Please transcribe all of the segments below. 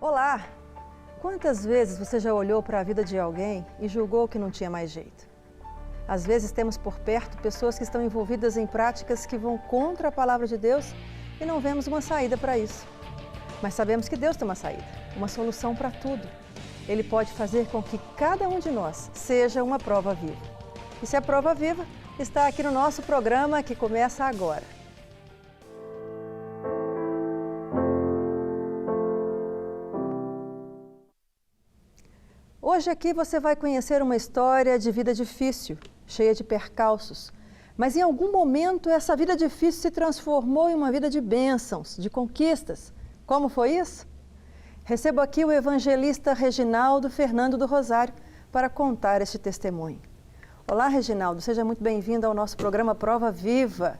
Olá! Quantas vezes você já olhou para a vida de alguém e julgou que não tinha mais jeito? Às vezes temos por perto pessoas que estão envolvidas em práticas que vão contra a palavra de Deus e não vemos uma saída para isso. Mas sabemos que Deus tem uma saída, uma solução para tudo. Ele pode fazer com que cada um de nós seja uma prova viva. E se a prova viva está aqui no nosso programa que começa agora. Hoje aqui você vai conhecer uma história de vida difícil, cheia de percalços. Mas em algum momento essa vida difícil se transformou em uma vida de bênçãos, de conquistas. Como foi isso? Recebo aqui o evangelista Reginaldo Fernando do Rosário para contar este testemunho. Olá, Reginaldo, seja muito bem-vindo ao nosso programa Prova Viva.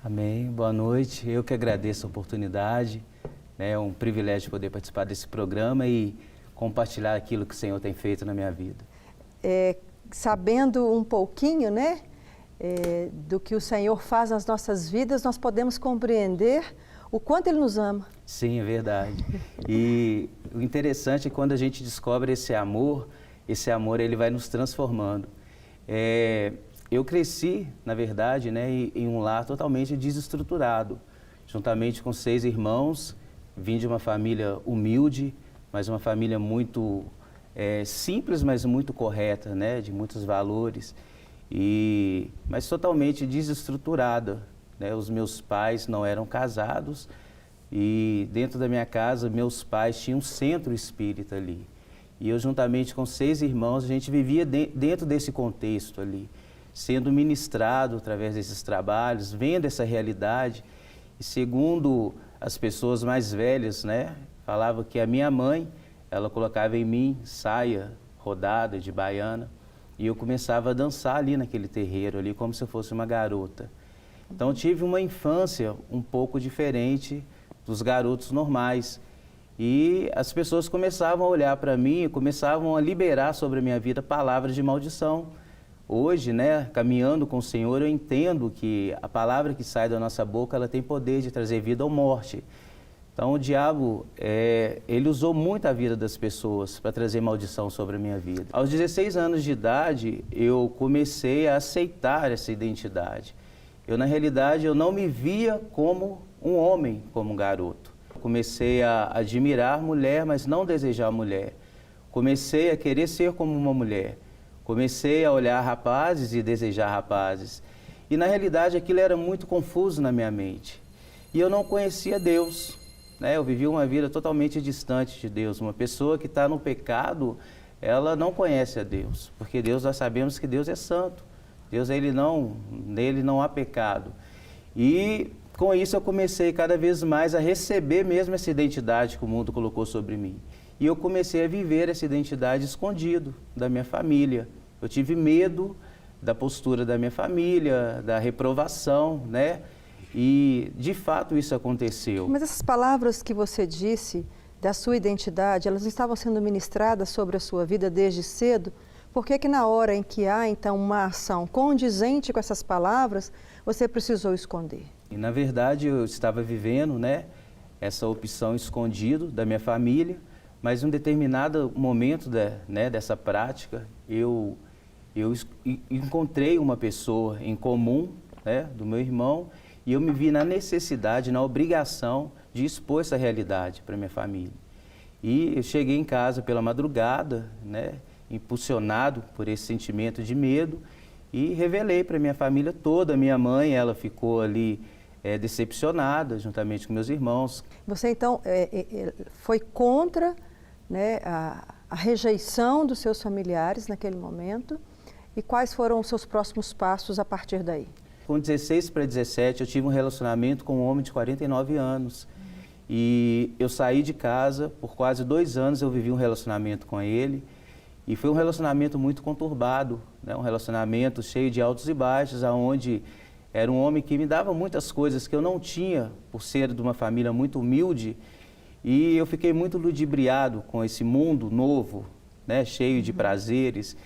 Amém, boa noite. Eu que agradeço a oportunidade. É um privilégio poder participar desse programa e compartilhar aquilo que o Senhor tem feito na minha vida. Sabendo um pouquinho, do que o Senhor faz nas nossas vidas, nós podemos compreender o quanto Ele nos ama. Sim, é verdade. E o interessante é quando a gente descobre esse amor ele vai nos transformando. Eu cresci, na verdade, em um lar totalmente desestruturado. Juntamente com 6 irmãos, vim de uma família humilde, mas uma família muito simples, mas muito correta, de muitos valores, mas totalmente desestruturada. Os meus pais não eram casados e dentro da minha casa meus pais tinham um centro espírita ali. E eu, juntamente com 6 irmãos, a gente vivia dentro desse contexto ali, sendo ministrado através desses trabalhos, vendo essa realidade. E segundo as pessoas mais velhas, falava que a minha mãe, ela colocava em mim saia rodada de baiana e eu começava a dançar ali naquele terreiro, ali como se eu fosse uma garota. Então tive uma infância um pouco diferente dos garotos normais e as pessoas começavam a olhar para mim, começavam a liberar sobre a minha vida palavras de maldição. Hoje, caminhando com o Senhor, eu entendo que a palavra que sai da nossa boca, ela tem poder de trazer vida ou morte. Então o diabo, ele usou muito a vida das pessoas para trazer maldição sobre a minha vida. Aos 16 anos de idade, eu comecei a aceitar essa identidade. Na realidade, eu não me via como um homem, como um garoto. Comecei a admirar mulher, mas não desejar mulher. Comecei a querer ser como uma mulher. Comecei a olhar rapazes e desejar rapazes. E na realidade, aquilo era muito confuso na minha mente. E eu não conhecia Deus. Eu vivi uma vida totalmente distante de Deus. Uma pessoa que está no pecado, ela não conhece a Deus. Porque Deus, nós sabemos que Deus é santo. Deus, nele não há pecado. E com isso eu comecei cada vez mais a receber mesmo essa identidade que o mundo colocou sobre mim. E eu comecei a viver essa identidade escondido da minha família. Eu tive medo da postura da minha família, da reprovação, E, de fato, isso aconteceu. Mas essas palavras que você disse da sua identidade, elas estavam sendo ministradas sobre a sua vida desde cedo? Por que na hora em que há, então, uma ação condizente com essas palavras, você precisou esconder? E, na verdade, eu estava vivendo, essa opção escondido da minha família, mas em um determinado momento dessa prática, eu encontrei uma pessoa em comum, do meu irmão, e eu me vi na necessidade, na obrigação de expor essa realidade para minha família. E eu cheguei em casa pela madrugada, impulsionado por esse sentimento de medo, e revelei para minha família toda. Minha mãe, ela ficou ali decepcionada, juntamente com meus irmãos. Você, então, foi contra a rejeição dos seus familiares naquele momento, e quais foram os seus próximos passos a partir daí? Com 16 para 17, eu tive um relacionamento com um homem de 49 anos. E eu saí de casa, por quase 2 anos eu vivi um relacionamento com ele. E foi um relacionamento muito conturbado, um relacionamento cheio de altos e baixos, onde era um homem que me dava muitas coisas que eu não tinha, por ser de uma família muito humilde. E eu fiquei muito ludibriado com esse mundo novo, cheio de prazeres.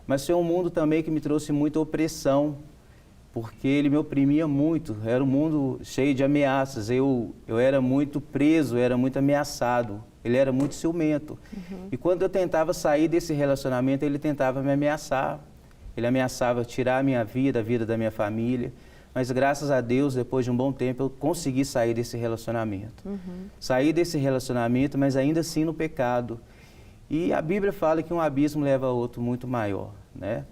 Mas foi um mundo também que me trouxe muita opressão, porque ele me oprimia muito, era um mundo cheio de ameaças, eu era muito preso, era muito ameaçado ele era muito ciumento. E quando eu tentava sair desse relacionamento, ele tentava me ameaçar. Ele ameaçava tirar a minha vida, a vida da minha família. Mas graças a Deus, depois de um bom tempo, eu consegui sair desse relacionamento. Saí desse relacionamento, mas ainda assim no pecado. E a Bíblia fala que um abismo leva a outro muito maior, né?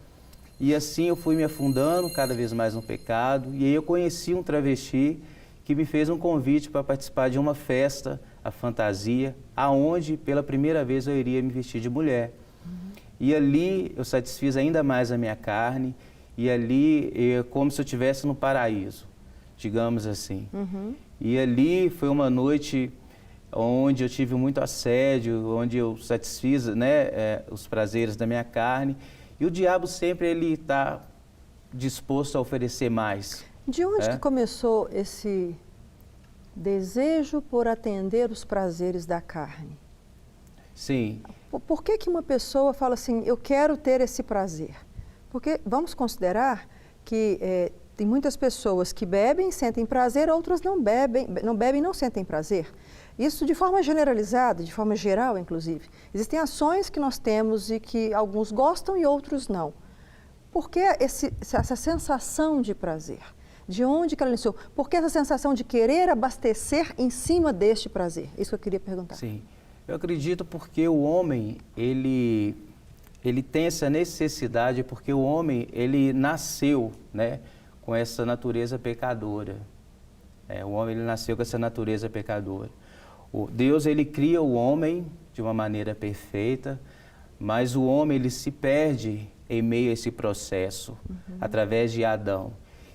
E assim eu fui me afundando cada vez mais no pecado. E aí eu conheci um travesti que me fez um convite para participar de uma festa, a fantasia, aonde pela primeira vez eu iria me vestir de mulher. E ali eu satisfiz ainda mais a minha carne. E ali, como se eu estivesse no paraíso, digamos assim. E ali foi uma noite onde eu tive muito assédio, onde eu satisfiz, né, os prazeres da minha carne. E o diabo sempre ele está disposto a oferecer mais. De onde que começou esse desejo por atender os prazeres da carne? Sim. Por que uma pessoa fala assim, eu quero ter esse prazer? Porque vamos considerar que tem muitas pessoas que bebem, sentem prazer, outras não bebem e não sentem prazer. Isso de forma generalizada, de forma geral, inclusive. Existem ações que nós temos e que alguns gostam e outros não. Por que essa sensação de prazer? De onde que ela iniciou? Por que essa sensação de querer abastecer em cima deste prazer? Isso que eu queria perguntar. Sim, eu acredito porque o homem, ele tem essa necessidade, porque o homem, ele nasceu, né, com essa natureza pecadora. O homem, ele nasceu com essa natureza pecadora. Deus, ele cria o homem de uma maneira perfeita, mas o homem, ele se perde em meio a esse processo, através de Adão.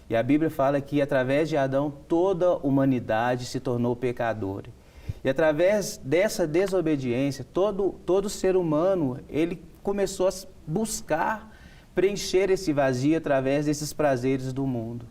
E a Bíblia fala que através de Adão, toda a humanidade se tornou pecadora. E através dessa desobediência, todo ser humano, ele começou a buscar preencher esse vazio através desses prazeres do mundo.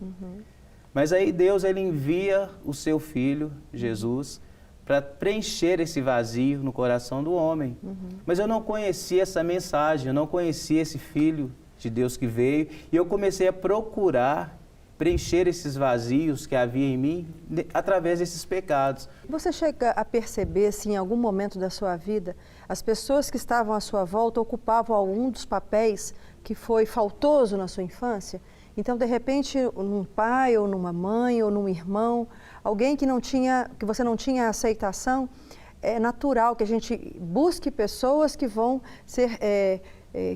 Mas aí Deus, ele envia o seu Filho, Jesus, para preencher esse vazio no coração do homem. Mas eu não conhecia essa mensagem, eu não conhecia esse Filho de Deus que veio, e eu comecei a procurar preencher esses vazios que havia em mim através desses pecados. Você chega a perceber se em algum momento da sua vida as pessoas que estavam à sua volta ocupavam algum dos papéis que foi faltoso na sua infância? Então, de repente, num pai ou numa mãe ou num irmão, alguém que você não tinha aceitação, é natural que a gente busque pessoas que vão ser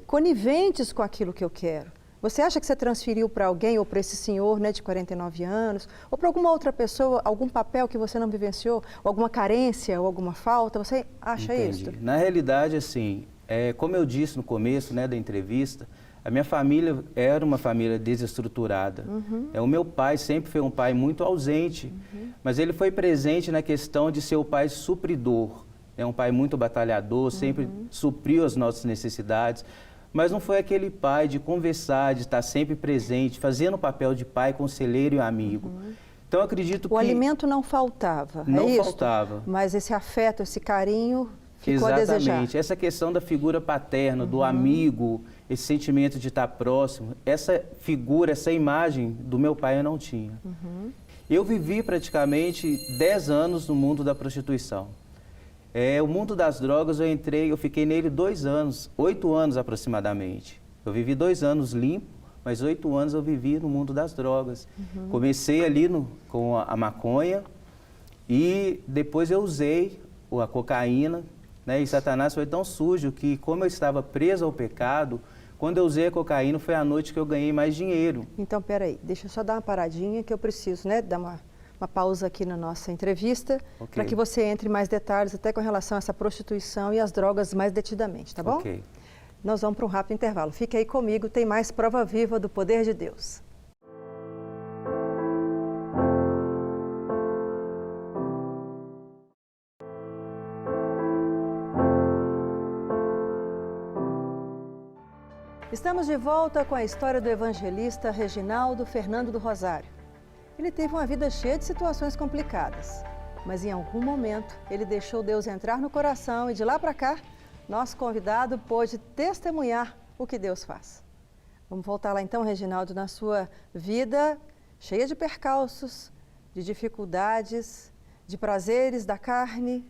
coniventes com aquilo que eu quero. Você acha que você transferiu para alguém, ou para esse senhor, né, de 49 anos, ou para alguma outra pessoa, algum papel que você não vivenciou, ou alguma carência, ou alguma falta? Você acha isso? Na realidade, assim, como eu disse no começo, né, da entrevista, a minha família era uma família desestruturada. O meu pai sempre foi um pai muito ausente, mas ele foi presente na questão de ser o pai supridor. É um pai muito batalhador, sempre supriu as nossas necessidades. Mas não foi aquele pai de conversar, de estar sempre presente, fazendo o papel de pai, conselheiro e amigo. Então, eu acredito que... O alimento não faltava, não isso? faltava. Mas esse afeto, esse carinho ficou a desejar. Exatamente. Essa questão da figura paterna, do amigo, esse sentimento de estar próximo, essa figura, essa imagem do meu pai eu não tinha. Eu vivi praticamente 10 anos no mundo da prostituição. O mundo das drogas, eu fiquei nele 2 anos, 8 anos aproximadamente. Eu vivi 2 anos limpo, mas 8 anos eu vivi no mundo das drogas. Comecei ali com a maconha e depois eu usei a cocaína, né? E Satanás foi tão sujo que, como eu estava preso ao pecado, quando eu usei a cocaína foi a noite que eu ganhei mais dinheiro. Então, peraí, deixa eu só dar uma paradinha que eu preciso, né, dar uma pausa aqui na nossa entrevista, para que você entre em mais detalhes, até com relação a essa prostituição e as drogas mais detidamente, tá bom? Ok. Nós vamos para um rápido intervalo. Fique aí comigo, tem mais prova viva do poder de Deus. Estamos de volta com a história do evangelista Reginaldo Fernando do Rosário. Ele teve uma vida cheia de situações complicadas, mas em algum momento ele deixou Deus entrar no coração e de lá para cá, nosso convidado pôde testemunhar o que Deus faz. Vamos voltar lá então, Reginaldo, na sua vida cheia de percalços, de dificuldades, de prazeres da carne.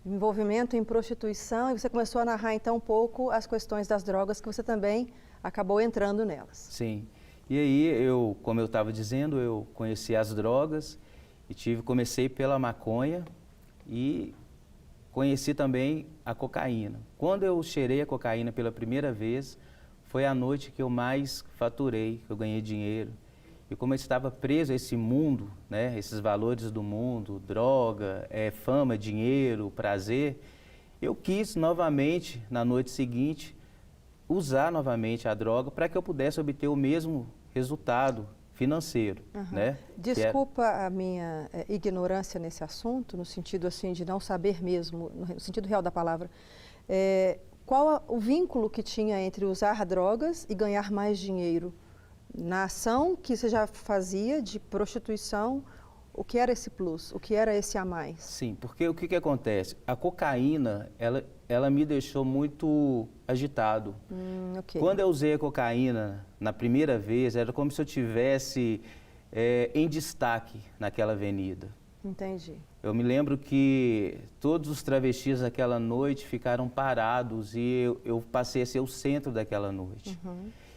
envolvimento em prostituição, e você começou a narrar então um pouco as questões das drogas, que você também acabou entrando nelas. Sim. E aí, como eu estava dizendo, eu conheci as drogas e comecei pela maconha e conheci também a cocaína. Quando eu cheirei a cocaína pela primeira vez, foi a noite que eu mais faturei, que eu ganhei dinheiro. E como eu estava preso a esse mundo, né, esses valores do mundo, droga, fama, dinheiro, prazer, eu quis novamente, na noite seguinte, usar novamente a droga para que eu pudesse obter o mesmo resultado financeiro. Né? Desculpa a minha ignorância nesse assunto, no sentido assim de não saber mesmo, no sentido real da palavra. Qual o vínculo que tinha entre usar drogas e ganhar mais dinheiro? Na ação que você já fazia de prostituição, o que era esse plus? O que era esse a mais? Sim, porque o que acontece? A cocaína, ela me deixou muito agitado. Okay. Quando eu usei a cocaína na primeira vez, era como se eu tivesse em destaque naquela avenida. Entendi. Eu me lembro que todos os travestis naquela noite ficaram parados e eu passei a ser o centro daquela noite.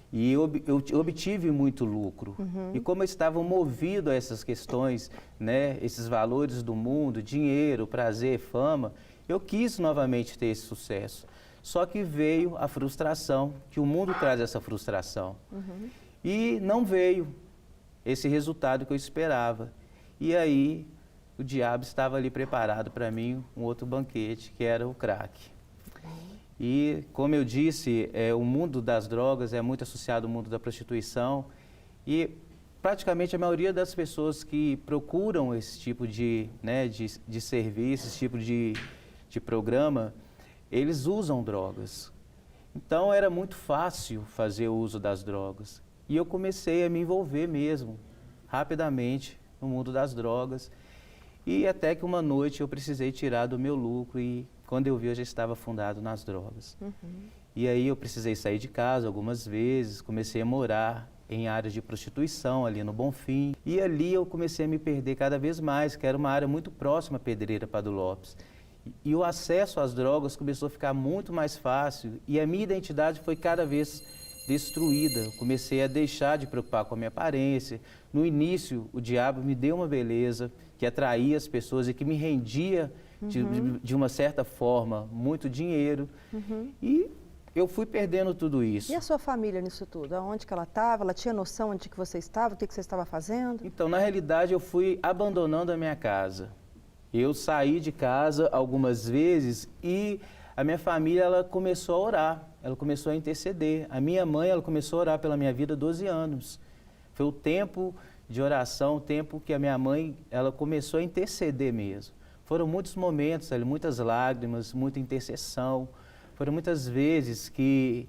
E eu obtive muito lucro. E como eu estava movido a essas questões, né, esses valores do mundo, dinheiro, prazer, fama, eu quis novamente ter esse sucesso. Só que veio a frustração, que o mundo traz essa frustração. E não veio esse resultado que eu esperava. E aí o diabo estava ali preparado para mim, um outro banquete, que era o crack. E, como eu disse, o mundo das drogas é muito associado ao mundo da prostituição e praticamente a maioria das pessoas que procuram esse tipo de serviço, esse tipo de programa, eles usam drogas. Então, era muito fácil fazer o uso das drogas. E eu comecei a me envolver mesmo, rapidamente, no mundo das drogas. E até que uma noite eu precisei tirar do meu lucro e quando eu vi, eu já estava afundado nas drogas. E aí eu precisei sair de casa algumas vezes, comecei a morar em áreas de prostituição, ali no Bonfim. E ali eu comecei a me perder cada vez mais, que era uma área muito próxima à Pedreira Padre Lopes. E o acesso às drogas começou a ficar muito mais fácil e a minha identidade foi cada vez destruída. Eu comecei a deixar de preocupar com a minha aparência. No início, o diabo me deu uma beleza que atraía as pessoas e que me rendia de uma certa forma, muito dinheiro. E eu fui perdendo tudo isso. E a sua família nisso tudo? Aonde que ela estava? Ela tinha noção de que você estava? O que você estava fazendo? Então, na realidade, eu fui abandonando a minha casa. Eu saí de casa algumas vezes e a minha família ela começou a orar, ela começou a interceder. A minha mãe ela começou a orar pela minha vida há 12 anos. Foi o tempo de oração, o tempo que a minha mãe ela começou a interceder mesmo. Foram muitos momentos, muitas lágrimas, muita intercessão. Foram muitas vezes que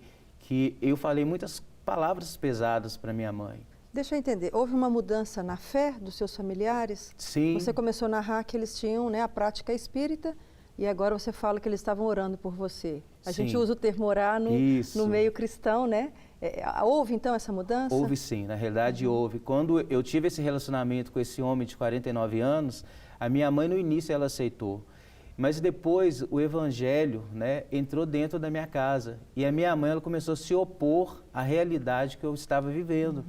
eu falei muitas palavras pesadas para minha mãe. Deixa eu entender, houve uma mudança na fé dos seus familiares? Sim. Você começou a narrar que eles tinham a prática espírita e agora você fala que eles estavam orando por você. A gente usa o termo orar no meio cristão, né? Houve então essa mudança? Houve sim, na realidade houve. Quando eu tive esse relacionamento com esse homem de 49 anos, a minha mãe no início ela aceitou. Mas depois o evangelho entrou dentro da minha casa e a minha mãe ela começou a se opor à realidade que eu estava vivendo.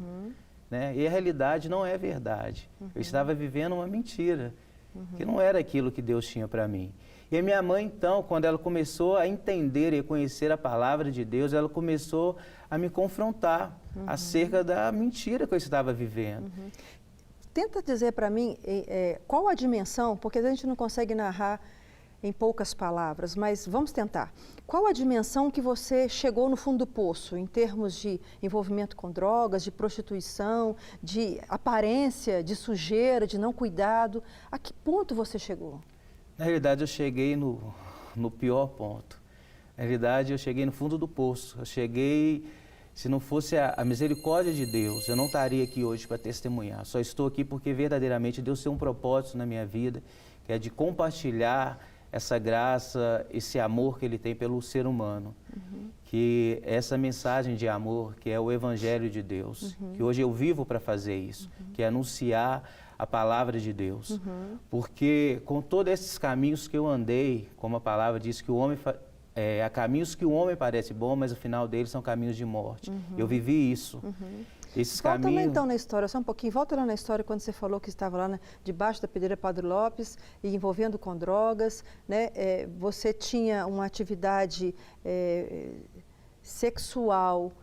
E a realidade não é verdade. Eu estava vivendo uma mentira, que não era aquilo que Deus tinha para mim. E a minha mãe, então, quando ela começou a entender e conhecer a palavra de Deus, ela começou a me confrontar acerca da mentira que eu estava vivendo. Tenta dizer para mim qual a dimensão, porque a gente não consegue narrar em poucas palavras, mas vamos tentar. Qual a dimensão que você chegou no fundo do poço, em termos de envolvimento com drogas, de prostituição, de aparência, de sujeira, de não cuidado? A que ponto você chegou? Na realidade, eu cheguei no pior ponto. Na realidade, eu cheguei no fundo do poço. Eu cheguei, se não fosse a misericórdia de Deus, eu não estaria aqui hoje para testemunhar. Só estou aqui porque verdadeiramente Deus tem um propósito na minha vida, que é de compartilhar essa graça, esse amor que Ele tem pelo ser humano. Que essa mensagem de amor, que é o Evangelho de Deus, que hoje eu vivo para fazer isso, que é anunciar a palavra de Deus. Porque com todos esses caminhos que eu andei, como a palavra diz que o homem há caminhos que o homem parece bom, mas o final deles são caminhos de morte. Eu vivi isso. Esses Volta caminhos... lá então na história, só um pouquinho. Volta lá na história quando você falou que estava lá debaixo da pedreira Padre Lopes e envolvendo com drogas, né? Você tinha uma atividade sexual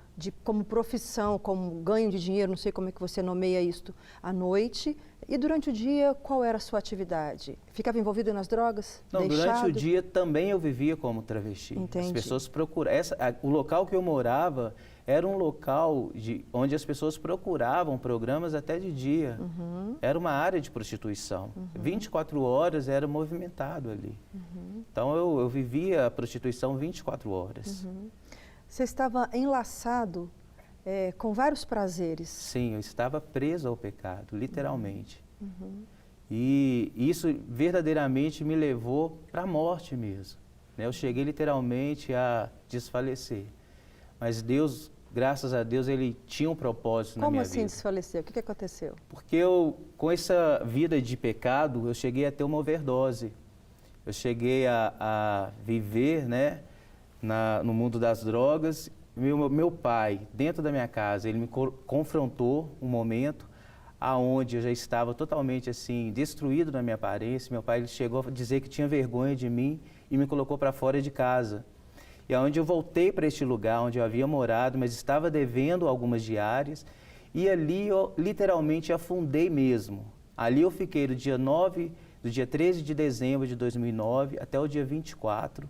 como profissão, como ganho de dinheiro, não sei como é que você nomeia isto, à noite. E durante o dia, qual era a sua atividade? Ficava envolvido nas drogas? Não, deixado? durante o dia também eu vivia como travesti. Entendi. As pessoas procuravam... O local que eu morava era um local onde as pessoas procuravam programas até de dia. Era uma área de prostituição. 24 horas era movimentado ali. Então eu vivia a prostituição 24 horas. Você estava enlaçado com vários prazeres. Sim, eu estava preso ao pecado, literalmente. E isso verdadeiramente me levou para a morte mesmo. Eu cheguei literalmente a desfalecer. Mas Deus, graças a Deus, Ele tinha um propósito na minha vida. Como assim desfaleceu? O que aconteceu? Porque com essa vida de pecado, eu cheguei a ter uma overdose. Eu cheguei a viver, né, no mundo das drogas. Meu pai, dentro da minha casa, ele me confrontou um momento aonde eu já estava totalmente assim destruído na minha aparência. Meu pai ele chegou a dizer que tinha vergonha de mim e me colocou para fora de casa. E aonde eu voltei para este lugar onde eu havia morado, mas estava devendo algumas diárias, e ali eu literalmente afundei mesmo. Ali eu fiquei do dia 13 de dezembro de 2009 até o dia 24.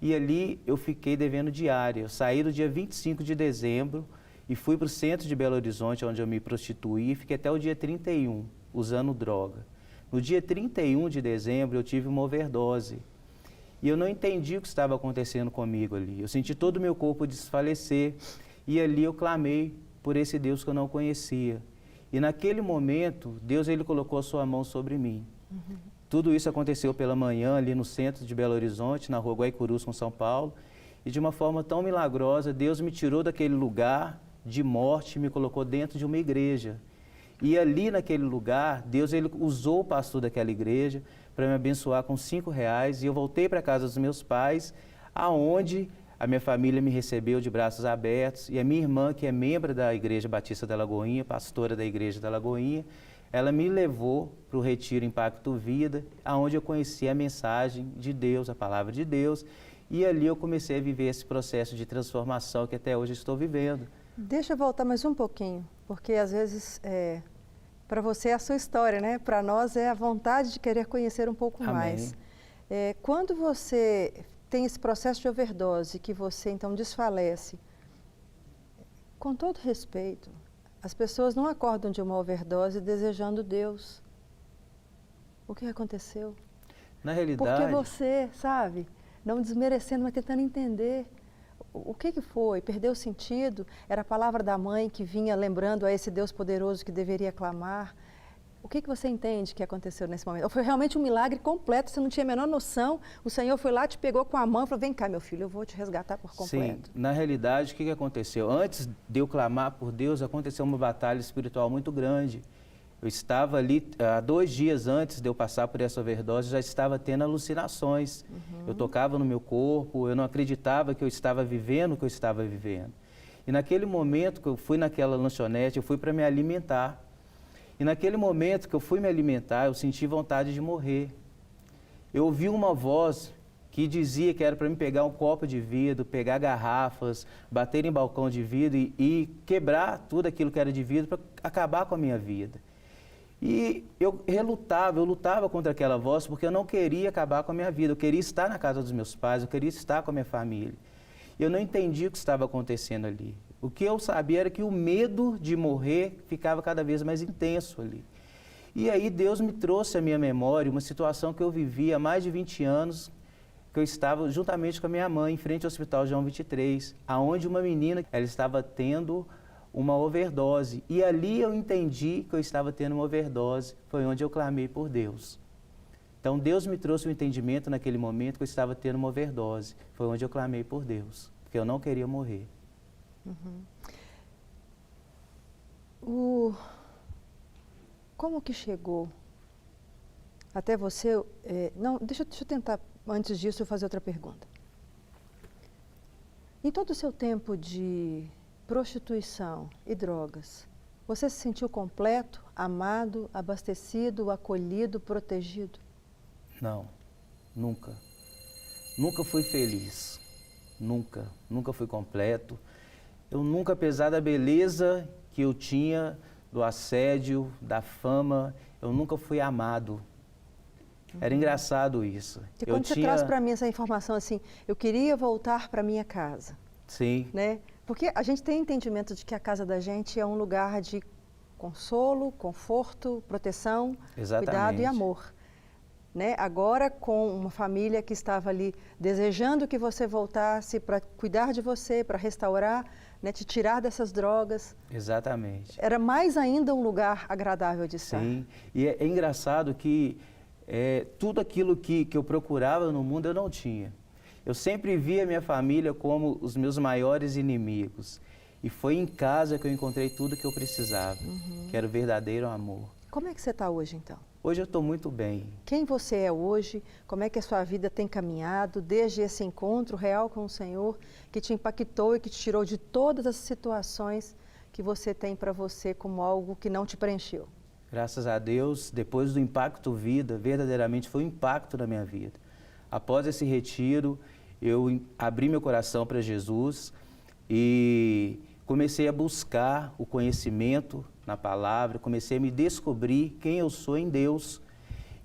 E ali eu fiquei devendo diária. Eu saí do dia 25 de dezembro e fui para o centro de Belo Horizonte, onde eu me prostituí, e fiquei até o dia 31, usando droga. No dia 31 de dezembro eu tive uma overdose. E eu não entendi o que estava acontecendo comigo ali. Eu senti todo o meu corpo desfalecer. E ali eu clamei por esse Deus que eu não conhecia. E naquele momento, Deus ele colocou a sua mão sobre mim. Tudo isso aconteceu pela manhã ali no centro de Belo Horizonte, na rua Guaicurus com São Paulo. E de uma forma tão milagrosa, Deus me tirou daquele lugar de morte e me colocou dentro de uma igreja. E ali naquele lugar, Deus ele usou o pastor daquela igreja para me abençoar com R$5. E eu voltei para a casa dos meus pais, aonde a minha família me recebeu de braços abertos. E a minha irmã, que é membro da Igreja Batista da Lagoinha, pastora da Igreja da Lagoinha, ela me levou para o Retiro Impacto Vida, aonde eu conheci a mensagem de Deus, a palavra de Deus, e ali eu comecei a viver esse processo de transformação que até hoje estou vivendo. Deixa eu voltar mais um pouquinho, porque às vezes para você é a sua história, né? Para nós é a vontade de querer conhecer um pouco mais. Quando você tem esse processo de overdose, que você então desfalece, com todo respeito, as pessoas não acordam de uma overdose desejando Deus. O que aconteceu? Na realidade... Porque você, sabe, não desmerecendo, mas tentando entender o que foi? Perdeu o sentido? Era a palavra da mãe que vinha lembrando a esse Deus poderoso que deveria clamar? O que você entende que aconteceu nesse momento? Ou foi realmente um milagre completo, você não tinha a menor noção, o Senhor foi lá, te pegou com a mão e falou, vem cá meu filho, eu vou te resgatar por completo. Sim, na realidade o que aconteceu? Antes de eu clamar por Deus, aconteceu uma batalha espiritual muito grande. Eu estava ali, 2 dias antes de eu passar por essa overdose, já estava tendo alucinações. Eu tocava no meu corpo, eu não acreditava que eu estava vivendo o que eu estava vivendo. E naquele momento que eu fui naquela lanchonete, eu fui para me alimentar. E naquele momento que eu fui me alimentar, eu senti vontade de morrer. Eu ouvi uma voz que dizia que era para me pegar um copo de vidro, pegar garrafas, bater em balcão de vidro e quebrar tudo aquilo que era de vidro para acabar com a minha vida. E eu lutava contra aquela voz porque eu não queria acabar com a minha vida, eu queria estar na casa dos meus pais, eu queria estar com a minha família. Eu não entendi o que estava acontecendo ali. O que eu sabia era que o medo de morrer ficava cada vez mais intenso ali. E aí Deus me trouxe à minha memória uma situação que eu vivia há mais de 20 anos, que eu estava juntamente com a minha mãe em frente ao Hospital João 23, aonde uma menina, ela estava tendo uma overdose. E ali eu entendi que eu estava tendo uma overdose, foi onde eu clamei por Deus. Então Deus me trouxe o entendimento naquele momento que eu estava tendo uma overdose, foi onde eu clamei por Deus, porque eu não queria morrer. como que chegou até você... não, deixa eu tentar, antes disso, eu fazer outra pergunta. Em todo o seu tempo de prostituição e drogas, você se sentiu completo, amado, abastecido, acolhido, protegido? Não, nunca. Nunca fui feliz. Nunca fui completo. Eu nunca, apesar da beleza que eu tinha, do assédio, da fama, eu nunca fui amado. Era engraçado isso. E quando você traz para mim essa informação assim, eu queria voltar para minha casa. Sim. Né? Porque a gente tem entendimento de que a casa da gente é um lugar de consolo, conforto, proteção, cuidado e amor. Né? Agora, com uma família que estava ali desejando que você voltasse para cuidar de você, para restaurar, né? Te tirar dessas drogas. Exatamente. Era mais ainda um lugar agradável de estar. Sim, e é engraçado que tudo aquilo que eu procurava no mundo eu não tinha. Eu sempre via minha família como os meus maiores inimigos. E foi em casa que eu encontrei tudo que eu precisava, que era o verdadeiro amor. Como é que você está hoje, então? Hoje eu estou muito bem. Quem você é hoje? Como é que a sua vida tem caminhado desde esse encontro real com o Senhor que te impactou e que te tirou de todas as situações que você tem para você como algo que não te preencheu? Graças a Deus, depois do Impacto Vida, verdadeiramente foi um impacto na minha vida. Após esse retiro, eu abri meu coração para Jesus e comecei a buscar o conhecimento na palavra, comecei a me descobrir quem eu sou em Deus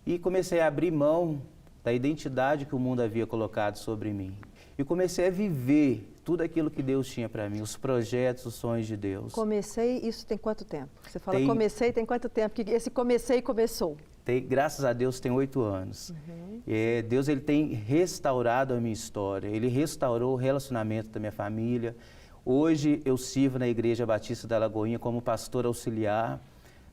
e comecei a abrir mão da identidade que o mundo havia colocado sobre mim. E comecei a viver tudo aquilo que Deus tinha para mim, os projetos, os sonhos de Deus. Comecei, isso tem quanto tempo? Você fala comecei, tem quanto tempo? Que esse comecei começou? Graças a Deus, tem 8 anos. Deus ele tem restaurado a minha história, Ele restaurou o relacionamento da minha família. Hoje eu sirvo na Igreja Batista da Lagoinha como pastor auxiliar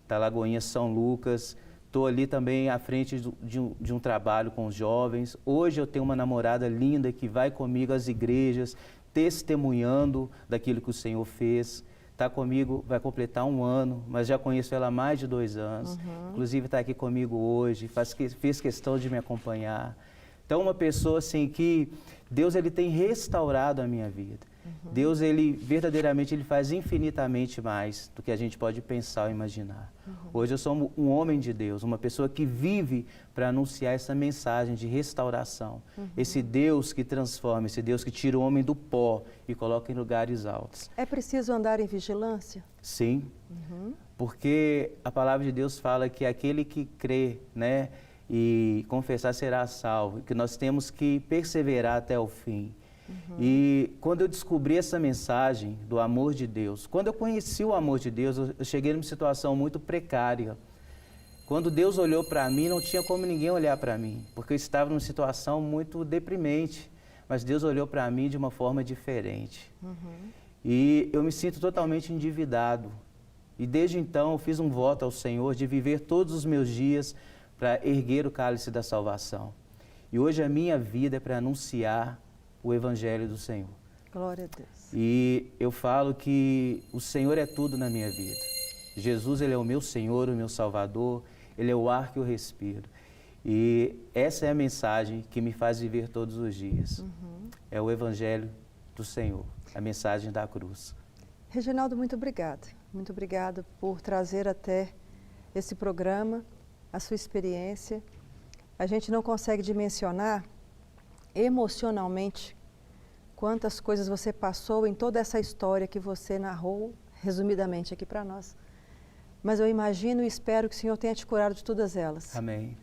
da Lagoinha São Lucas. Estou ali também à frente de um trabalho com os jovens. Hoje eu tenho uma namorada linda que vai comigo às igrejas, testemunhando daquilo que o Senhor fez. Está comigo, vai completar 1 ano, mas já conheço ela há mais de 2 anos. Inclusive está aqui comigo hoje, fez questão de me acompanhar. Então, uma pessoa assim que Deus ele tem restaurado a minha vida. Deus, ele verdadeiramente ele faz infinitamente mais do que a gente pode pensar ou imaginar. Hoje eu sou um homem de Deus, uma pessoa que vive para anunciar essa mensagem de restauração. Esse Deus que transforma, esse Deus que tira o homem do pó e coloca em lugares altos. É preciso andar em vigilância? Sim, porque a palavra de Deus fala que aquele que crê, né, e confessar será salvo, que nós temos que perseverar até o fim. E quando eu descobri essa mensagem do amor de Deus, quando eu conheci o amor de Deus, eu cheguei numa situação muito precária. Quando Deus olhou para mim, não tinha como ninguém olhar para mim, porque eu estava numa situação muito deprimente, mas Deus olhou para mim de uma forma diferente. E eu me sinto totalmente endividado. E desde então eu fiz um voto ao Senhor de viver todos os meus dias para erguer o cálice da salvação. E hoje a minha vida é para anunciar o Evangelho do Senhor. Glória a Deus. E eu falo que o Senhor é tudo na minha vida. Jesus, Ele é o meu Senhor, o meu Salvador, Ele é o ar que eu respiro. E essa é a mensagem que me faz viver todos os dias. É o Evangelho do Senhor, a mensagem da cruz. Reginaldo, muito obrigada. Muito obrigada por trazer até esse programa a sua experiência. A gente não consegue dimensionar emocionalmente quantas coisas você passou em toda essa história que você narrou resumidamente aqui para nós. Mas eu imagino e espero que o Senhor tenha te curado de todas elas. Amém.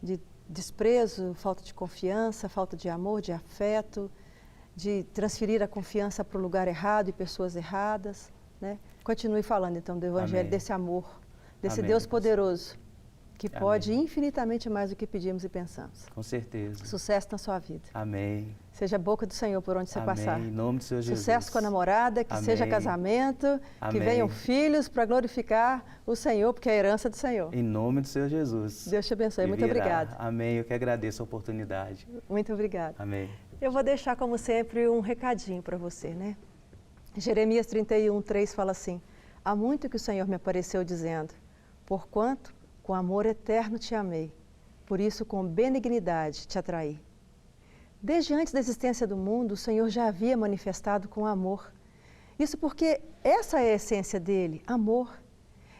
De desprezo, falta de confiança, falta de amor, de afeto, de transferir a confiança para o lugar errado e pessoas erradas, né? Continue falando então do Evangelho, Amém. Desse amor, desse Amém, Deus poderoso, que Amém. pode infinitamente mais do que pedimos e pensamos. Com certeza. Sucesso na sua vida. Amém. Seja a boca do Senhor por onde você passar. Em nome do Senhor Jesus. Sucesso com a namorada, que Amém. seja casamento, que venham filhos para glorificar o Senhor, porque é a herança do Senhor. Em nome do Senhor Jesus. Deus te abençoe. Muito obrigada. Amém. Eu que agradeço a oportunidade. Muito obrigada. Amém. Eu vou deixar, como sempre, um recadinho para você, né? Jeremias 31:3 fala assim: há muito que o Senhor me apareceu dizendo, porquanto Com amor eterno te amei, por isso com benignidade te atraí. Desde antes da existência do mundo, o Senhor já havia manifestado com amor. Isso porque essa é a essência dele, amor.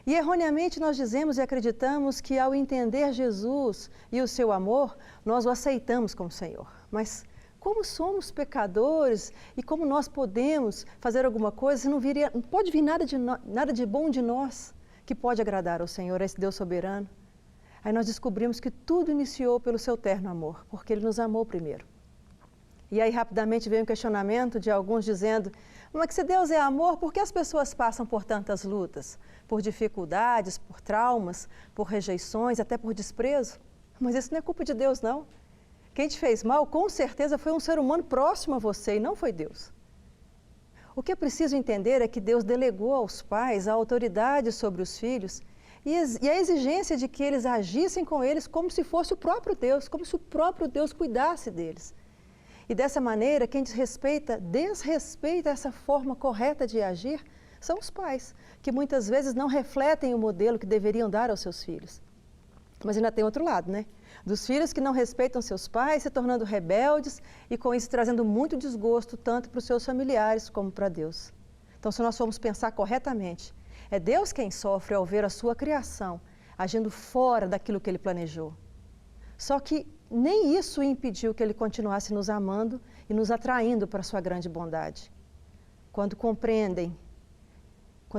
E erroneamente nós dizemos e acreditamos que ao entender Jesus e o seu amor, nós o aceitamos como Senhor. Mas como somos pecadores e como nós podemos fazer alguma coisa, não pode vir nada de bom de nós que pode agradar ao Senhor, a esse Deus soberano. Aí nós descobrimos que tudo iniciou pelo seu terno amor, porque Ele nos amou primeiro. E aí rapidamente veio um questionamento de alguns dizendo: mas que se Deus é amor, por que as pessoas passam por tantas lutas? Por dificuldades, por traumas, por rejeições, até por desprezo? Mas isso não é culpa de Deus, não. Quem te fez mal, com certeza, foi um ser humano próximo a você e não foi Deus. O que é preciso entender é que Deus delegou aos pais a autoridade sobre os filhos e a exigência de que eles agissem com eles como se fosse o próprio Deus, como se o próprio Deus cuidasse deles. E dessa maneira, quem desrespeita essa forma correta de agir são os pais, que muitas vezes não refletem o modelo que deveriam dar aos seus filhos. Mas ainda tem outro lado, né? Dos filhos que não respeitam seus pais, se tornando rebeldes e com isso trazendo muito desgosto tanto para os seus familiares como para Deus. Então, se nós formos pensar corretamente, é Deus quem sofre ao ver a sua criação agindo fora daquilo que Ele planejou. Só que nem isso impediu que Ele continuasse nos amando e nos atraindo para a sua grande bondade. Quando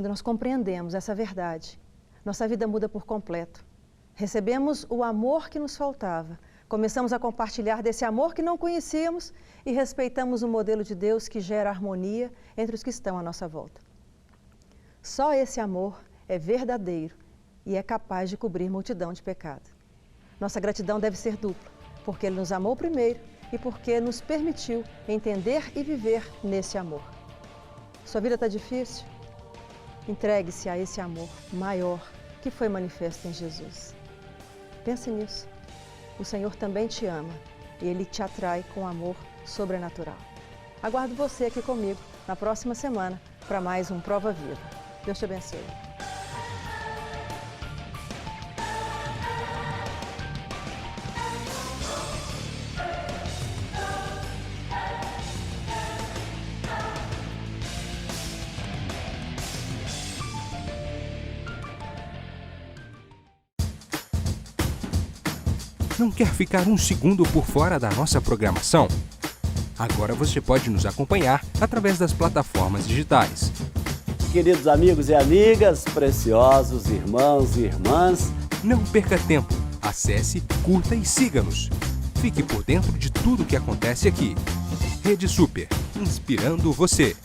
nós compreendemos essa verdade, nossa vida muda por completo. Recebemos o amor que nos faltava, começamos a compartilhar desse amor que não conhecíamos e respeitamos o modelo de Deus que gera harmonia entre os que estão à nossa volta. Só esse amor é verdadeiro e é capaz de cobrir multidão de pecado. Nossa gratidão deve ser dupla, porque Ele nos amou primeiro e porque nos permitiu entender e viver nesse amor. Sua vida está difícil? Entregue-se a esse amor maior que foi manifesto em Jesus. Pense nisso. O Senhor também te ama e Ele te atrai com amor sobrenatural. Aguardo você aqui comigo na próxima semana para mais um Prova Viva. Deus te abençoe. Não quer ficar um segundo por fora da nossa programação? Agora você pode nos acompanhar através das plataformas digitais. Queridos amigos e amigas, preciosos irmãos e irmãs, não perca tempo. Acesse, curta e siga-nos. Fique por dentro de tudo o que acontece aqui. Rede Super, inspirando você.